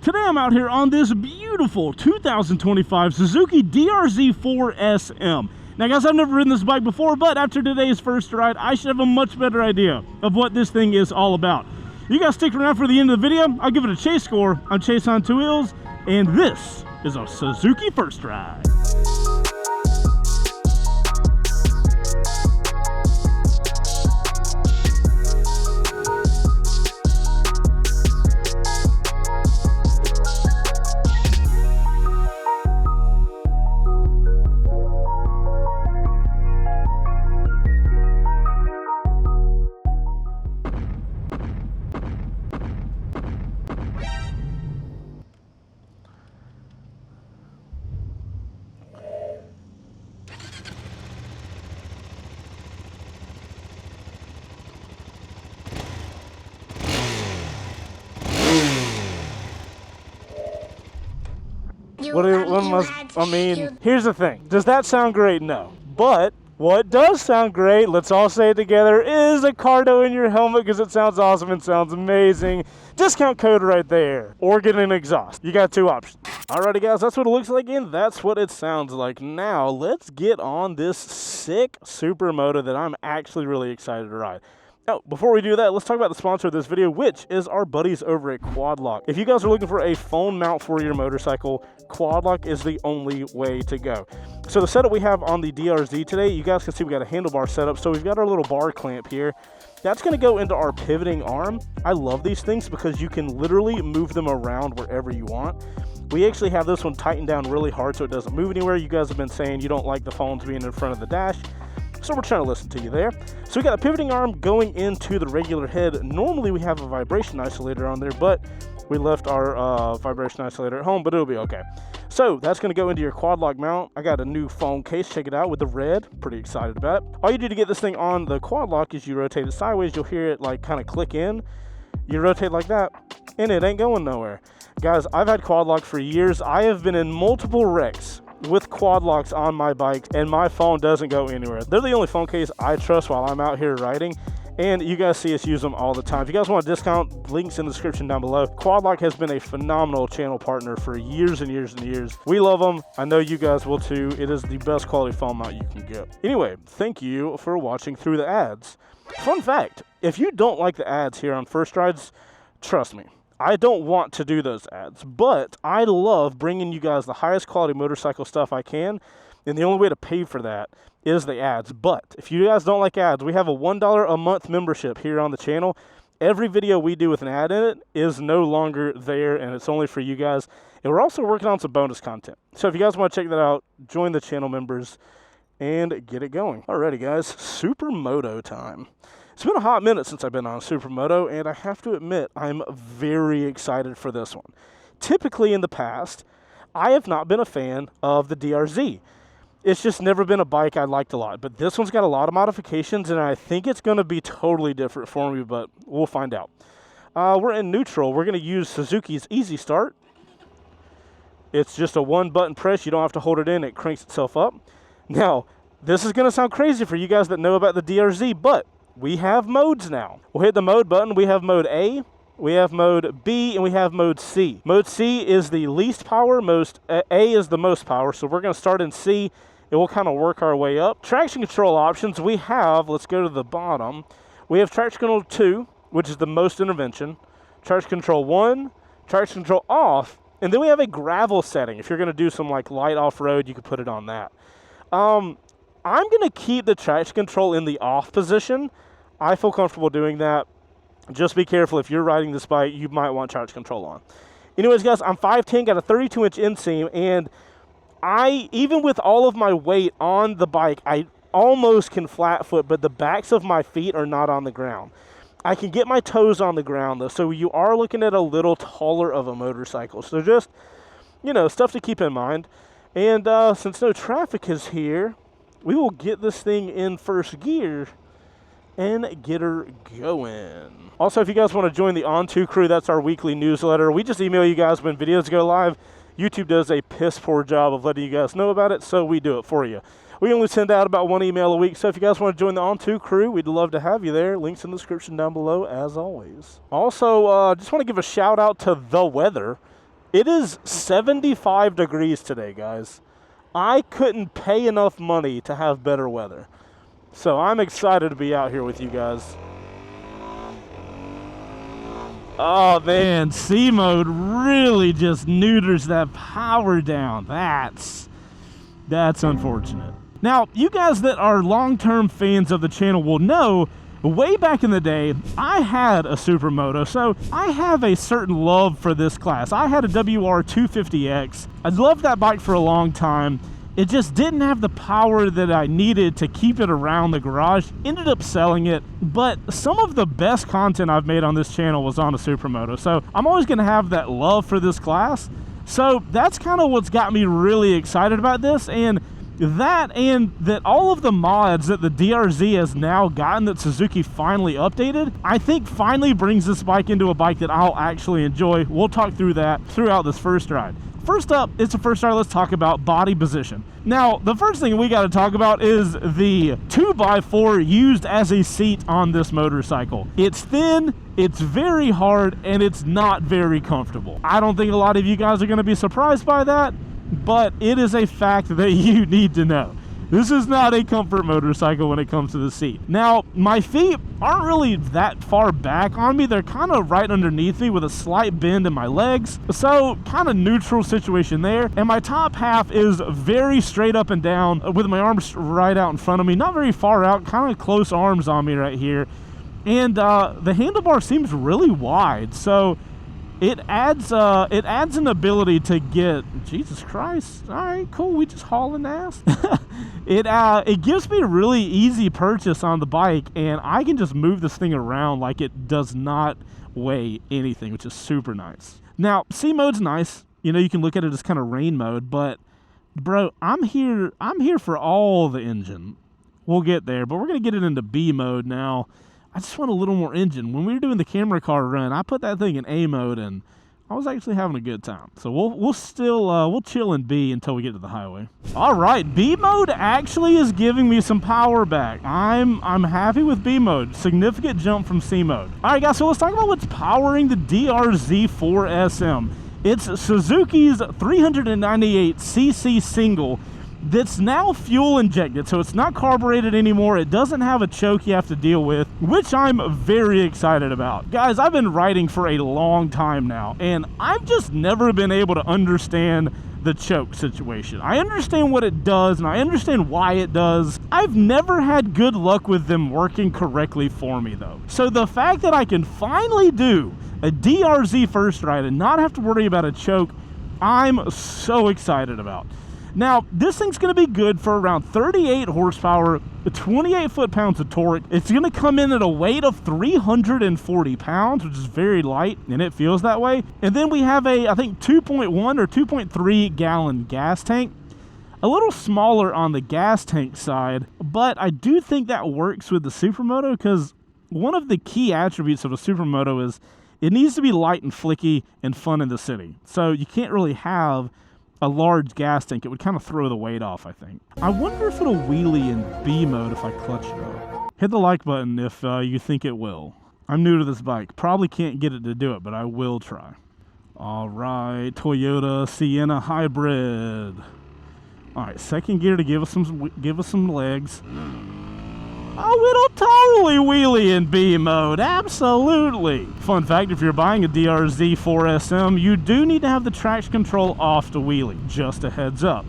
Today I'm out here on this beautiful 2025 Suzuki DR-Z4SM. Now guys, I've never ridden this bike before, but after today's first ride, I should have a much better idea of what this thing is all about. You guys stick around for the end of the video. I'll give it a chase score. I'm Chaseontwowheels, and this is a Suzuki first ride. Here's the thing. Does that sound great? No. But what does sound great, let's all say it together, is a cardo in your helmet because it sounds awesome and sounds amazing. Discount code right there. Organ and exhaust. You got two options. Alrighty guys, that's what it looks like and that's what it sounds like. Now, let's get on this sick supermoto that I'm actually really excited to ride. Now, before we do that, let's talk about the sponsor of this video, which is our buddies over at Quadlock. If you guys are looking for a phone mount for your motorcycle, Quadlock is the only way to go. So the setup we have on the DR-Z today, you guys can see we got a handlebar setup. So we've got our little bar clamp here. That's going to go into our pivoting arm. I love these things because you can literally move them around wherever you want. We actually have this one tightened down really hard so it doesn't move anywhere. You guys have been saying you don't like the phones being in front of the dash. So we're trying to listen to you there. So we got a pivoting arm going into the regular head. Normally we have a vibration isolator on there, but we left our vibration isolator at home, but it'll be okay. So that's going to go into your Quadlock mount. I got a new phone case, check it out, with the red. Pretty excited about it. All you do to get this thing on the Quadlock is you rotate it sideways. You'll hear it like kind of click in. You rotate like that, and it ain't going nowhere. Guys, I've had Quadlock for years. I have been in multiple wrecks with quad locks on my bike, and my phone doesn't go anywhere. They're the only phone case I trust while I'm out here riding, and you guys see us use them all the time. If you guys want a discount, links in the description down below. Quadlock has been a phenomenal channel partner for years and years and years. We love them. I know you guys will too. It is the best quality phone mount you can get. Anyway, thank you for watching through the ads. Fun fact, if you don't like the ads here on First Rides, trust me, I don't want to do those ads, but I love bringing you guys the highest quality motorcycle stuff I can, and the only way to pay for that is the ads. But if you guys don't like ads, we have a $1 a month membership here on the channel. Every video we do with an ad in it is no longer there, and it's only for you guys. And we're also working on some bonus content. So if you guys want to check that out, join the channel members and get it going. Alrighty guys, supermoto time. It's been a hot minute since I've been on supermoto, and I have to admit, I'm very excited for this one. Typically in the past, I have not been a fan of the DR-Z. It's just never been a bike I liked a lot, but this one's got a lot of modifications, and I think it's going to be totally different for me, but we'll find out. We're in neutral. We're going to use Suzuki's Easy Start. It's just a one-button press. You don't have to hold it in. It cranks itself up. Now, this is going to sound crazy for you guys that know about the DR-Z, but we have modes now. We'll hit the mode button. We have mode A, we have mode B, and we have mode C. Mode C is the least power, A is the most power, so we're going to start in C, and we'll kind of work our way up. Traction control options, we have, let's go to the bottom, we have traction control 2, which is the most intervention, traction control 1, traction control off, and then we have a gravel setting. If you're going to do some like light off-road, you could put it on that. I'm going to keep the traction control in the off position. I feel comfortable doing that. Just be careful if you're riding this bike, you might want traction control on. Anyways, guys, I'm 5'10", got a 32-inch inseam, and even with all of my weight on the bike, I almost can flat foot, but the backs of my feet are not on the ground. I can get my toes on the ground, though, so you are looking at a little taller of a motorcycle. So just, you know, stuff to keep in mind. And since no traffic is here, we will get this thing in first gear and get her going. Also, if you guys want to join the On2 crew, that's our weekly newsletter. We just email you guys when videos go live. YouTube does a piss poor job of letting you guys know about it, so we do it for you. We only send out about one email a week, so if you guys want to join the On2 crew, we'd love to have you there. Links in the description down below, as always. Also, just want to give a shout out to the weather. It is 75 degrees today, guys. I couldn't pay enough money to have better weather. So I'm excited to be out here with you guys. Oh man, C mode really just neuters that power down. That's unfortunate. Now, you guys that are long-term fans of the channel will know, way back in the day, I had a supermoto, so I have a certain love for this class. I had a WR250X. I loved that bike for a long time. It just didn't have the power that I needed to keep it around the garage. Ended up selling it, but some of the best content I've made on this channel was on a supermoto, so I'm always going to have that love for this class. So that's kind of what's got me really excited about this, and that all of the mods that the DR-Z has now gotten that Suzuki finally updated, I think finally brings this bike into a bike that I'll actually enjoy. We'll talk through that throughout this first ride. First up, it's a first ride, let's talk about body position. Now, the first thing we got to talk about is the 2x4 used as a seat on this motorcycle. It's thin, it's very hard, and it's not very comfortable. I don't think a lot of you guys are going to be surprised by that, but it is a fact that you need to know. This is not a comfort motorcycle when it comes to the seat. Now, my feet aren't really that far back on me. They're kind of right underneath me with a slight bend in my legs. So, kind of neutral situation there. And my top half is very straight up and down with my arms right out in front of me. Not very far out, kind of close arms on me right here. And the handlebar seems really wide. So, it adds an ability to get, Jesus Christ, all right, cool, we just hauling ass. It gives me a really easy purchase on the bike, and I can just move this thing around like it does not weigh anything, which is super nice. Now, C mode's nice. You know, you can look at it as kind of rain mode, but bro, I'm here for all the engine. We'll get there, but we're gonna get it into B mode now. I just want a little more engine. When we were doing the camera car run, I put that thing in A mode, and I was actually having a good time. So we'll chill in B until we get to the highway. All right, B mode actually is giving me some power back. I'm happy with B mode. Significant jump from C mode. All right, guys. So let's talk about what's powering the DR-Z4SM. It's Suzuki's 398cc single that's now fuel injected, so it's not carbureted anymore. It doesn't have a choke you have to deal with, which I'm very excited about. Guys, I've been riding for a long time now, and I've just never been able to understand the choke situation. I understand what it does, and I understand why it does. I've never had good luck with them working correctly for me, though. So the fact that I can finally do a DR-Z first ride and not have to worry about a choke, I'm so excited about. Now, this thing's going to be good for around 38 horsepower, 28 foot-pounds of torque. It's going to come in at a weight of 340 pounds, which is very light, and it feels that way. And then we have a, I think, 2.1 or 2.3 gallon gas tank. A little smaller on the gas tank side, but I do think that works with the supermoto because one of the key attributes of a supermoto is it needs to be light and flicky and fun in the city. So you can't really have a large gas tank. It would kind of throw the weight off, I think. I wonder if it'll wheelie in B mode if I clutch it up. Hit the like button if you think it will. I'm new to this bike. Probably can't get it to do it, but I will try. All right, Toyota Sienna Hybrid. All right, second gear to give us some legs. Oh, it'll totally wheelie in B mode, absolutely. Fun fact, if you're buying a DR-Z4SM, you do need to have the traction control off to wheelie, just a heads up.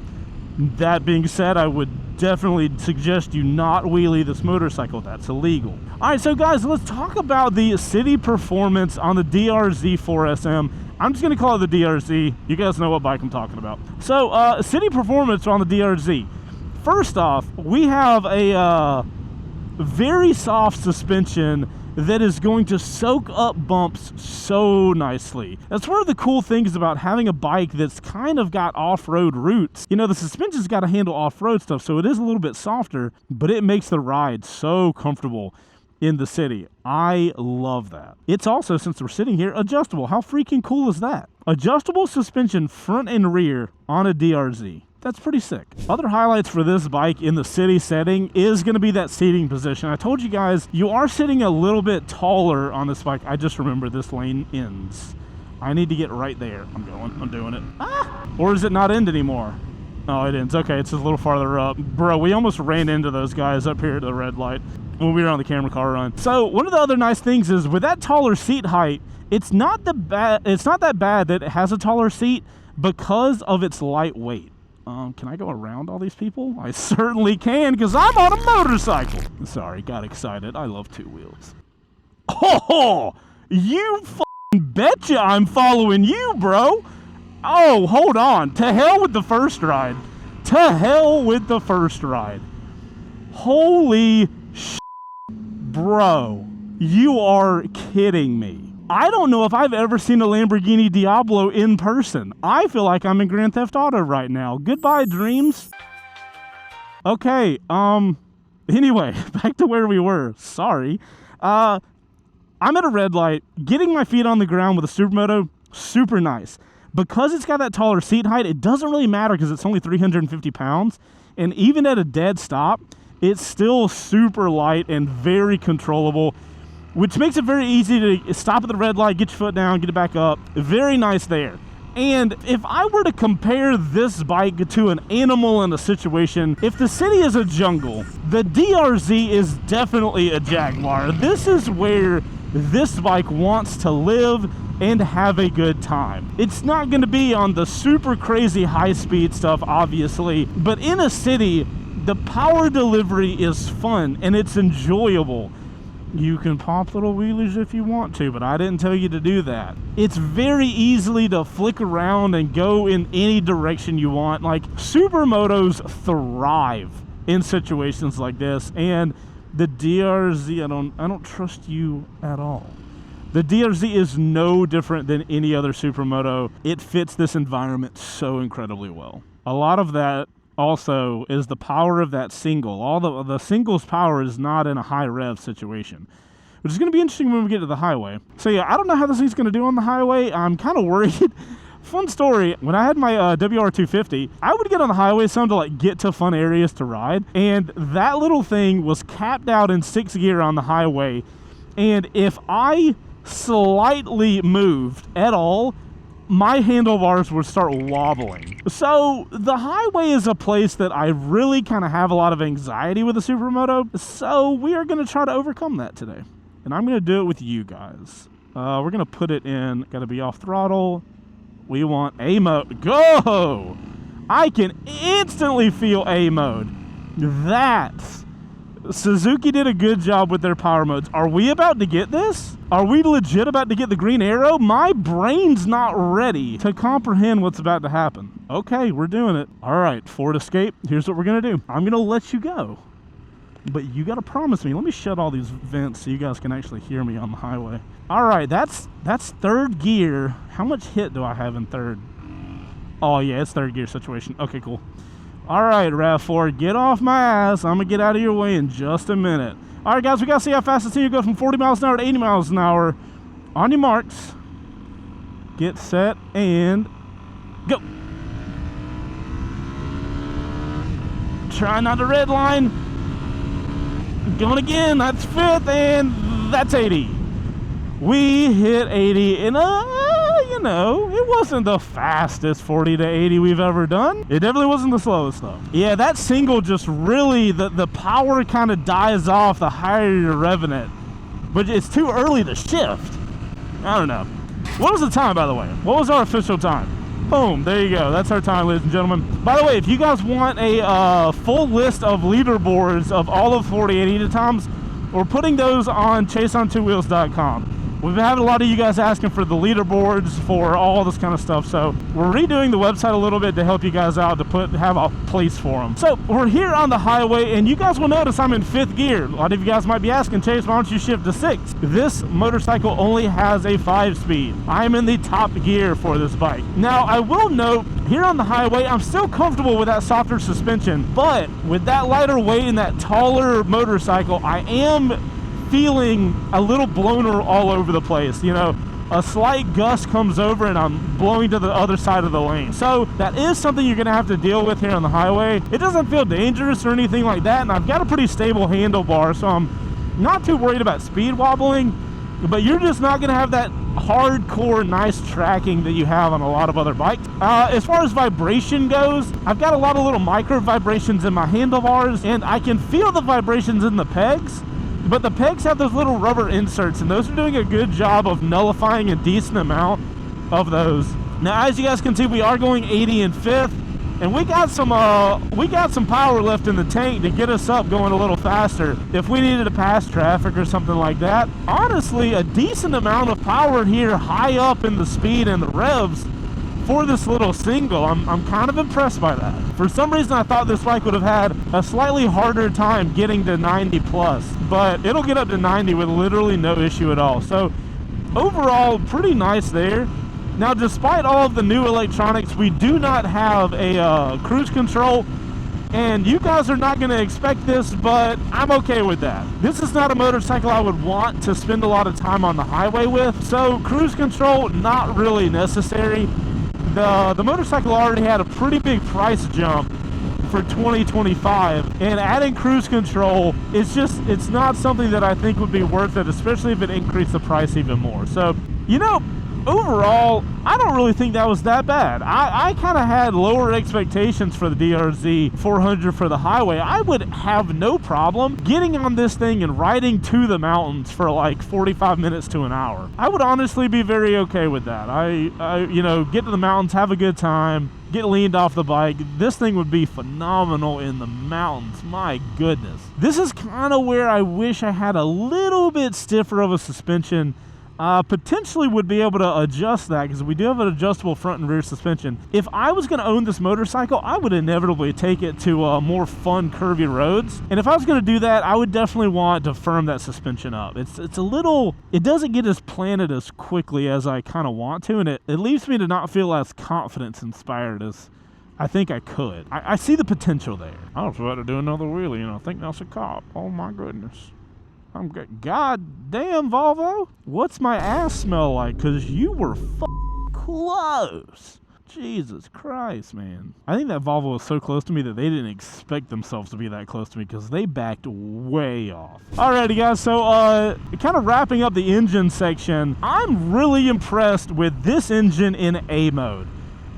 That being said, I would definitely suggest you not wheelie this motorcycle. That's illegal. All right, so guys, let's talk about the city performance on the DR-Z4SM. I'm just gonna call it the DR-Z. You guys know what bike I'm talking about. So, city performance on the DR-Z. First off, we have a very soft suspension that is going to soak up bumps so nicely. That's one of the cool things about having a bike that's kind of got off-road roots. You know, the suspension's got to handle off-road stuff, so it is a little bit softer, but it makes the ride so comfortable in the city. I love that. It's also, since we're sitting here, adjustable. How freaking cool is that? Adjustable suspension front and rear on a DR-Z. That's pretty sick. Other highlights for this bike in the city setting is going to be that seating position. I told you guys, you are sitting a little bit taller on this bike. I just remember this lane ends I need to get right there. I'm doing it. Ah! Or is it not end anymore? Oh, it ends. Okay, it's just a little farther up. Bro, we almost ran into those guys up here at the red light when we were on the camera car run. So one of the other nice things is with that taller seat height, it's not that bad that it has a taller seat because of its lightweight. Can I go around all these people? I certainly can, because I'm on a motorcycle. Sorry, got excited. I love two wheels. Oh, you f***ing betcha I'm following you, bro. Oh, hold on. To hell with the first ride. To hell with the first ride. Holy shit, bro. You are kidding me. I don't know if I've ever seen a Lamborghini Diablo in person. I feel like I'm in Grand Theft Auto right now. Goodbye, dreams. Okay, anyway, back to where we were. Sorry. I'm at a red light. Getting my feet on the ground with a supermoto, super nice. Because it's got that taller seat height, it doesn't really matter because it's only 350 pounds. And even at a dead stop, it's still super light and very controllable, which makes it very easy to stop at the red light, get your foot down, get it back up. Very nice there. And if I were to compare this bike to an animal in a situation, if the city is a jungle, the DR-Z is definitely a jaguar. This is where this bike wants to live and have a good time. It's not going to be on the super crazy high-speed stuff, obviously, but in a city, the power delivery is fun and it's enjoyable. You can pop little wheelies if you want to, but I didn't tell you to do that. It's very easily to flick around and go in any direction you want. Like, supermotos thrive in situations like this, and the DR-Z, I don't trust you at all. The DR-Z is no different than any other supermoto. It fits this environment so incredibly well. A lot of that also is the power of that single. All the single's power is not in a high rev situation, which is going to be interesting when we get to the highway. So yeah, I don't know how this thing's going to do on the highway. I'm kind of worried. Fun story, when I had my WR250, I would get on the highway some to like get to fun areas to ride, and that little thing was capped out in 6th gear on the highway, and if I slightly moved at all, my handlebars would start wobbling. So the highway is a place that I really kind of have a lot of anxiety with a supermoto. So we are going to try to overcome that today. And I'm going to do it with you guys. We're going to put it in, got to be off throttle. We want A mode. Go! I can instantly feel A mode. Suzuki did a good job with their power modes. Are we about to get this? Are we legit about to get the green arrow? My brain's not ready to comprehend what's about to happen. Okay, we're doing it. All right, Ford Escape, here's what we're gonna do. I'm gonna let you go, but you gotta promise me. Let me shut all these vents so you guys can actually hear me on the highway. All right, that's 3rd gear. How much hit do I have in 3rd? Oh yeah, it's 3rd gear situation. Okay, cool. All right, RAV4, get off my ass. I'm going to get out of your way in just a minute. All right, guys, we got to see how fast this thing goes from 40 miles an hour to 80 miles an hour. On your marks, get set, and go. Try not to red line. Going again. That's 5th, and that's 80. We hit 80 in you know, it wasn't the fastest 40 to 80 we've ever done. It definitely wasn't the slowest though. Yeah, that single just really, the power kind of dies off the higher you're revving it. But it's too early to shift. I don't know. What was the time, by the way? What was our official time? Boom, there you go. That's our time, ladies and gentlemen. By the way, if you guys want a full list of leaderboards of all of 48 times, we're putting those on Chaseontwowheels.com. We've been having a lot of you guys asking for the leaderboards for all this kind of stuff, so we're redoing the website a little bit to help you guys out, to have a place for them. So we're here on the highway, and you guys will notice I'm in 5th gear. A lot of you guys might be asking, Chase, why don't you shift to 6th? This motorcycle only has a 5-speed. I'm in the top gear for this bike. Now, I will note, here on the highway, I'm still comfortable with that softer suspension, but with that lighter weight and that taller motorcycle, I am feeling a little blown all over the place. You know, a slight gust comes over and I'm blowing to the other side of the lane. So that is something you're gonna have to deal with here on the highway. It doesn't feel dangerous or anything like that, and I've got a pretty stable handlebar, so I'm not too worried about speed wobbling. but you're just not going to have that hardcore nice tracking that you have on a lot of other bikes. As far as vibration goes, I've got a lot of little micro vibrations in my handlebars, and I can feel the vibrations in the pegs, but the pegs have those little rubber inserts, and those are doing a good job of nullifying a decent amount of those. Now, as you guys can see, we are going 80 in fifth, and we got some power left in the tank to get us up going a little faster if we needed to pass traffic or something like that. Honestly, a decent amount of power here high up in the speed and the revs for this little single. I'm kind of impressed by that. For some reason, I thought this bike would have had a slightly harder time getting to 90 plus, but it'll get up to 90 with literally no issue at all. So overall, pretty nice there. Now, despite all of the new electronics, we do not have a cruise control, and you guys are not going to expect this, but I'm okay with that. This is not a motorcycle I would want to spend a lot of time on the highway with, so cruise control, not really necessary. The motorcycle already had a pretty big price jump for 2025, and adding cruise control, it's not something that I think would be worth it, especially if it increased the price even more. So, you know, overall, I don't really think that was that bad. I kind of had lower expectations for the DR-Z400 for the highway. I would have no problem getting on this thing and riding to the mountains for like 45 minutes to an hour. I would honestly be very okay with that. I you know, get to the mountains, have a good time, get leaned off the bike. This thing would be phenomenal in the mountains. My goodness. This is kind of where I wish I had a little bit stiffer of a suspension. Potentially would be able to adjust that because we do have an adjustable front and rear suspension. If I was going to own this motorcycle, I would inevitably take it to more fun curvy roads. And if I was going to do that, I would definitely want to firm that suspension up. It's a little, it doesn't get as planted as quickly as I kind of want to, and it leaves me to not feel as confidence inspired as I think I could. I see the potential there. I was about to do another wheelie and I think that's a cop. Oh my goodness. I'm good. God damn, Volvo. What's my ass smell like? Because you were close. Jesus Christ, man. I think that Volvo was so close to me that they didn't expect themselves to be that close to me because they backed way off. Alrighty, guys. So, kind of wrapping up the engine section, I'm really impressed with this engine in A mode.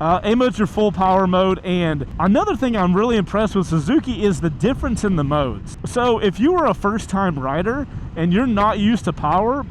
A mode's your full power mode, and another thing I'm really impressed with Suzuki is the difference in the modes. So if you were a first-time rider and you're not used to power,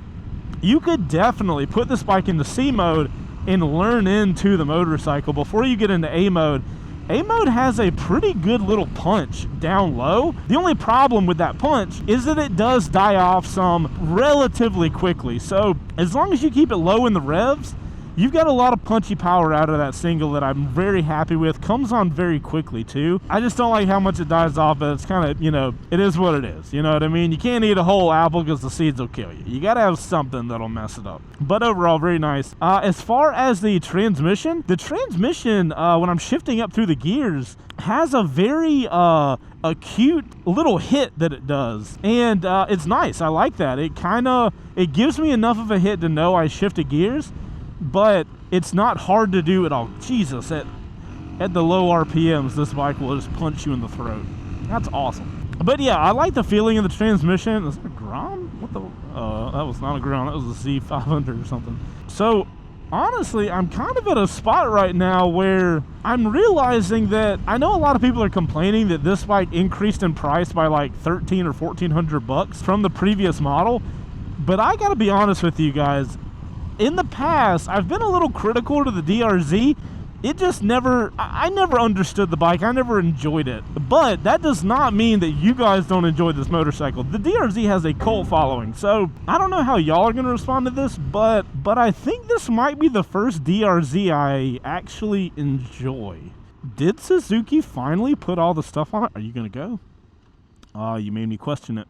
you could definitely put this bike into C mode and learn into the motorcycle before you get into A mode. A mode has a pretty good little punch down low. The only problem with that punch is that it does die off some relatively quickly. So as long as you keep it low in the revs, you've got a lot of punchy power out of that single that I'm very happy with. Comes on very quickly too. I just don't like how much it dies off, but it's kind of, you know, it is what it is. You know what I mean? You can't eat a whole apple because the seeds will kill you. You got to have something that'll mess it up. But overall, very nice. As far as the transmission, when I'm shifting up through the gears, has a very acute little hit that it does, and it's nice. I like that. It gives me enough of a hit to know I shifted gears, but it's not hard to do at all. Jesus, at the low RPMs, this bike will just punch you in the throat. That's awesome. But yeah, I like the feeling of the transmission. Is that a Grom? What the? That was not a Grom. That was a Z500 or something. So honestly, I'm kind of at a spot right now where I'm realizing that I know a lot of people are complaining that this bike increased in price by like $1,300 or $1,400 from the previous model. But I gotta be honest with you guys. In the past, I've been a little critical to the DR-Z. It just I never understood the bike. I never enjoyed it. But that does not mean that you guys don't enjoy this motorcycle. The DR-Z has a cult following. So I don't know how y'all are going to respond to this, but I think this might be the first DR-Z I actually enjoy. Did Suzuki finally put all the stuff on it? Are you going to go? Oh, you made me question it.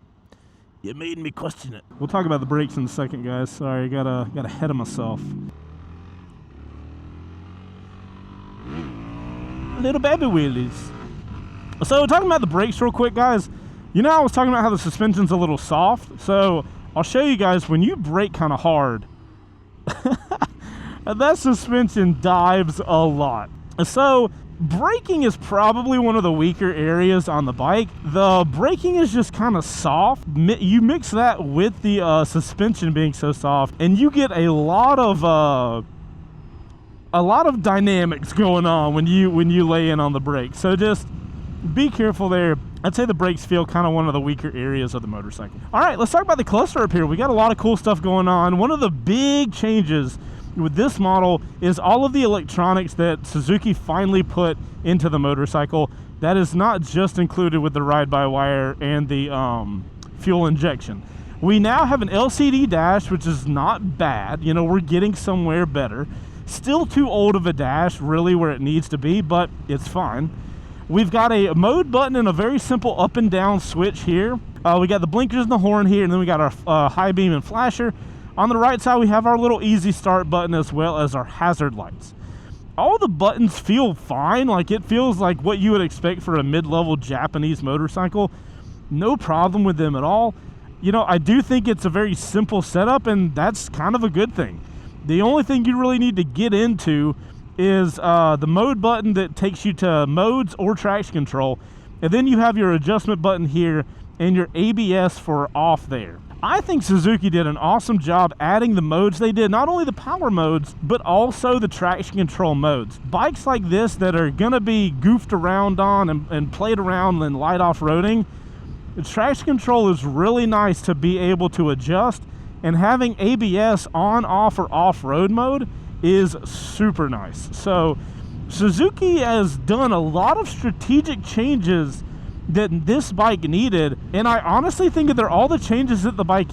You made me question it. We'll talk about the brakes in a second, guys. Sorry, got ahead of myself. Little baby wheelies. So talking about the brakes real quick, guys. You know, I was talking about how the suspension's a little soft. So I'll show you guys when you brake kind of hard. That suspension dives a lot. So Braking is probably one of the weaker areas on the bike. The braking is just kind of soft. You mix that with the suspension being so soft, and you get a lot of dynamics going on when you lay in on the brakes. So just be careful there. I'd say the brakes feel kind of one of the weaker areas of the motorcycle. All right, let's talk about the cluster up here. We got a lot of cool stuff going on. One of the big changes with this model is all of the electronics that Suzuki finally put into the motorcycle. That is not just included with the ride-by-wire and the fuel injection. We now have an LCD dash, which is not bad. You know, we're getting somewhere better. Still too old of a dash, really, where it needs to be, but it's fine. We've got a mode button and a very simple up and down switch here. We got the blinkers and the horn here, and then we got our high beam and flasher. On the right side, we have our little easy start button as well as our hazard lights. All the buttons feel fine. Like, it feels like what you would expect for a mid-level Japanese motorcycle. No problem with them at all. You know, I do think it's a very simple setup, and that's kind of a good thing. The only thing you really need to get into is the mode button that takes you to modes or traction control. And then you have your adjustment button here and your ABS for off there. I think Suzuki did an awesome job adding the modes they did, not only the power modes, but also the traction control modes. Bikes like this that are gonna be goofed around on and played around in light off-roading, the traction control is really nice to be able to adjust, and having ABS on, off, or off-road mode is super nice. So Suzuki has done a lot of strategic changes that this bike needed, and I honestly think that they're all the changes that the bike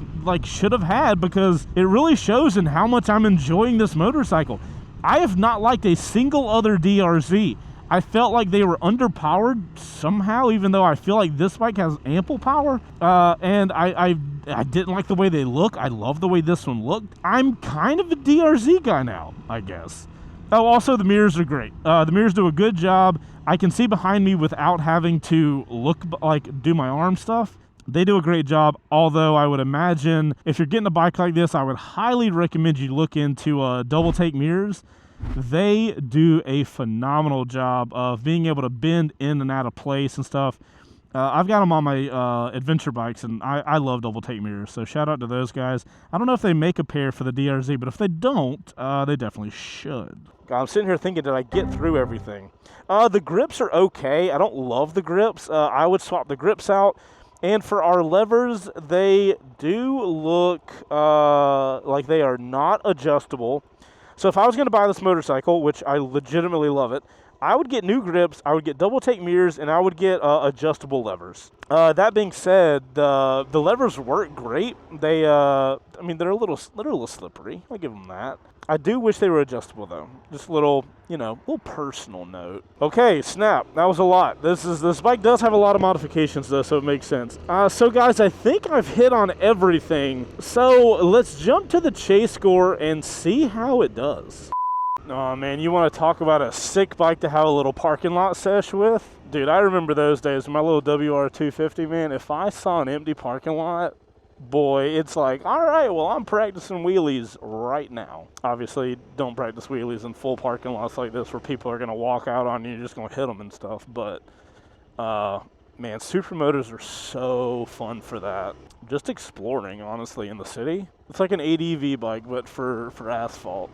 should have had, because it really shows in how much I'm enjoying this motorcycle. I have not liked a single other DR-Z. I felt like they were underpowered somehow, even though I feel like this bike has ample power, and I didn't like the way they look. I love the way this one looked. I'm kind of a DR-Z guy now, I guess. Oh, also the mirrors are great. The mirrors do a good job. I can see behind me without having to do my arm stuff. They do a great job, although I would imagine if you're getting a bike like this, I would highly recommend you look into double take mirrors. They do a phenomenal job of being able to bend in and out of place and stuff. I've got them on my adventure bikes, and I love double take mirrors, so shout out to those guys. I don't know if they make a pair for the DR-Z, but if they don't, they definitely should. God, I'm sitting here thinking, did I get through everything? The grips are okay. I don't love the grips. I would swap the grips out. And for our levers, they do look like they are not adjustable. So if I was going to buy this motorcycle, which I legitimately love it, I would get new grips, I would get double take mirrors, and I would get adjustable levers. That being said, the levers work great. They, I mean, they're a little slippery. I'll give them that. I do wish they were adjustable though. Just a little, little personal note. Okay, snap. That was a lot. This bike does have a lot of modifications though, so it makes sense. So guys, I think I've hit on everything. So let's jump to the chase score and see how it does. Oh man, you want to talk about a sick bike to have a little parking lot sesh with? Dude, I remember those days. My little WR250, man. If I saw an empty parking lot, boy, it's like, all right, well, I'm practicing wheelies right now. Obviously, don't practice wheelies in full parking lots like this where people are going to walk out on you and you're just going to hit them and stuff. But, man, supermotos are so fun for that. Just exploring, honestly, in the city. It's like an ADV bike, but for asphalt.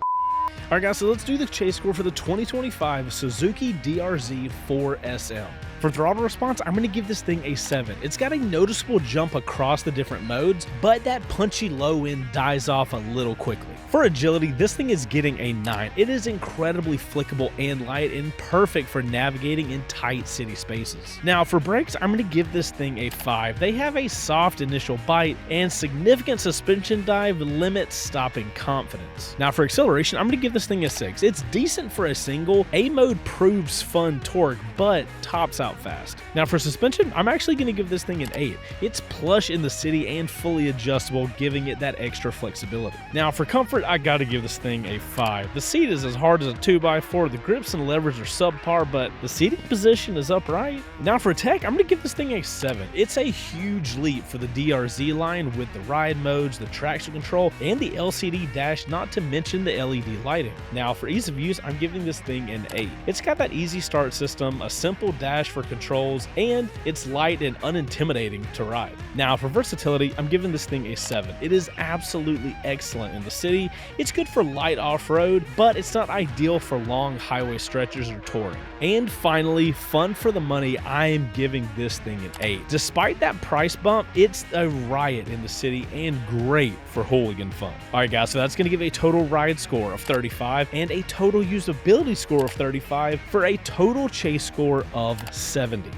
Alright guys, so let's do the chase score for the 2025 Suzuki DR-Z4SM. For throttle response, I'm going to give this thing a 7. It's got a noticeable jump across the different modes, but that punchy low end dies off a little quickly. For agility, this thing is getting a 9. It is incredibly flickable and light and perfect for navigating in tight city spaces. Now for brakes, I'm going to give this thing a 5. They have a soft initial bite and significant suspension dive limits stopping confidence. Now for acceleration, I'm going to give this thing a 6. It's decent for a single. A mode proves fun torque, but tops out fast. Now for suspension, I'm actually going to give this thing an 8. It's plush in the city and fully adjustable, giving it that extra flexibility. Now for comfort, part, I gotta give this thing a 5. The seat is as hard as a 2x4, the grips and levers are subpar, but the seating position is upright. Now for tech, I'm gonna give this thing a 7. It's a huge leap for the DR-Z line with the ride modes, the traction control, and the LCD dash, not to mention the LED lighting. Now for ease of use, I'm giving this thing an 8. It's got that easy start system, a simple dash for controls, and it's light and unintimidating to ride. Now for versatility, I'm giving this thing a 7. It is absolutely excellent in the city. It's good for light off-road, but it's not ideal for long highway stretches or touring. And finally, fun for the money, I am giving this thing an 8. Despite that price bump, it's a riot in the city and great for hooligan fun. Alright guys, so that's going to give a total ride score of 35 and a total usability score of 35 for a total chase score of 70.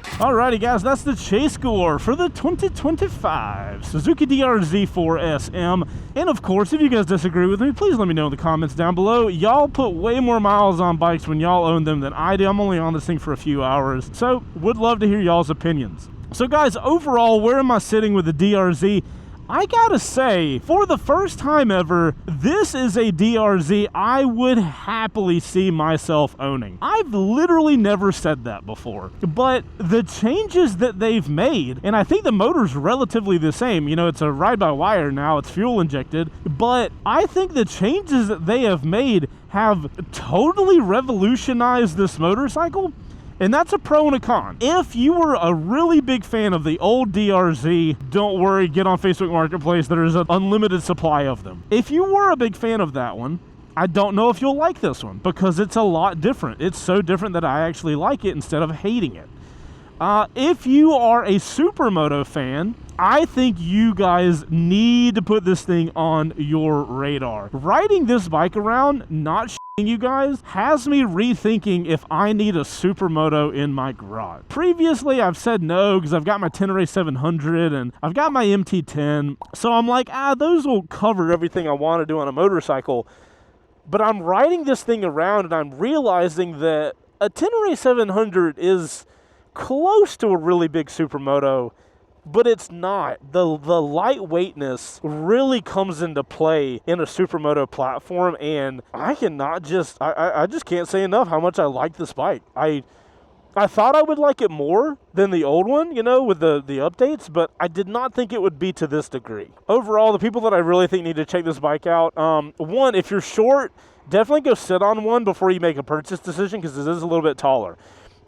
Alrighty guys, that's the chase score for the 2025 Suzuki DR-Z4SM. And of course, if you guys disagree with me, please let me know in the comments down below. Y'all put way more miles on bikes when y'all own them than I do. I'm only on this thing for a few hours, so would love to hear y'all's opinions. So guys, overall, where am I sitting with the DR-Z? I gotta say, for the first time ever, this is a DR-Z I would happily see myself owning. I've literally never said that before, but the changes that they've made, and I think the motor's relatively the same, you know, it's a ride-by-wire now, it's fuel injected, but I think the changes that they have made have totally revolutionized this motorcycle. And that's a pro and a con. If you were a really big fan of the old DR-Z, don't worry, get on Facebook Marketplace. There is an unlimited supply of them. If you were a big fan of that one, I don't know if you'll like this one because it's a lot different. It's so different that I actually like it instead of hating it. If you are a supermoto fan, I think you guys need to put this thing on your radar. Riding this bike around, not you guys, has me rethinking if I need a supermoto in my garage. Previously, I've said no because I've got my Tenere 700 and I've got my MT10. So I'm like, those will cover everything I want to do on a motorcycle. But I'm riding this thing around and I'm realizing that a Tenere 700 is close to a really big supermoto, but it's not. The lightweightness really comes into play in a supermoto platform, and I just can't say enough how much I like this bike. I thought I would like it more than the old one, you know, with the updates, but I did not think it would be to this degree. Overall, the people that I really think need to check this bike out, one, if you're short, definitely go sit on one before you make a purchase decision because this is a little bit taller.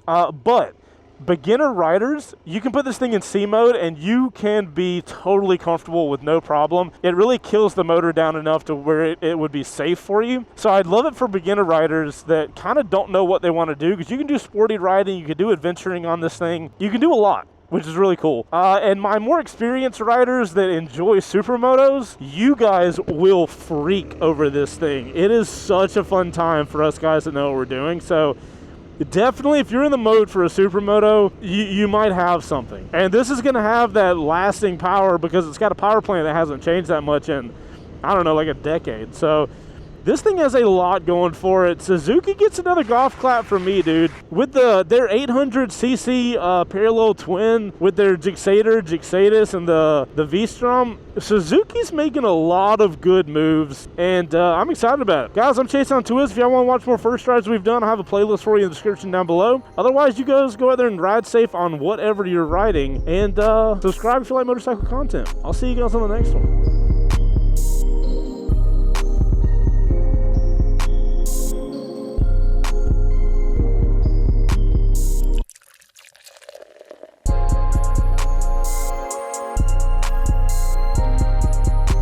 But beginner riders, you can put this thing in C mode and you can be totally comfortable with no problem. It really kills the motor down enough to where it would be safe for you. So I'd love it for beginner riders that kind of don't know what they want to do, because you can do sporty riding, you can do adventuring on this thing, you can do a lot, which is really cool. And my more experienced riders that enjoy supermotos, you guys will freak over this thing. It is such a fun time for us guys that know what we're doing. So definitely, if you're in the mode for a supermoto, you might have something. And this is going to have that lasting power because it's got a power plant that hasn't changed that much in, I don't know, like a decade. So this thing has a lot going for it. Suzuki gets another golf clap from me, dude. With their 800cc parallel twin, with their Gixxatus and the V-Strom, Suzuki's making a lot of good moves, and I'm excited about it. Guys, I'm Chaseontwowheels. If y'all want to watch more first rides we've done, I'll have a playlist for you in the description down below. Otherwise, you guys go out there and ride safe on whatever you're riding, and subscribe if you like motorcycle content. I'll see you guys on the next one.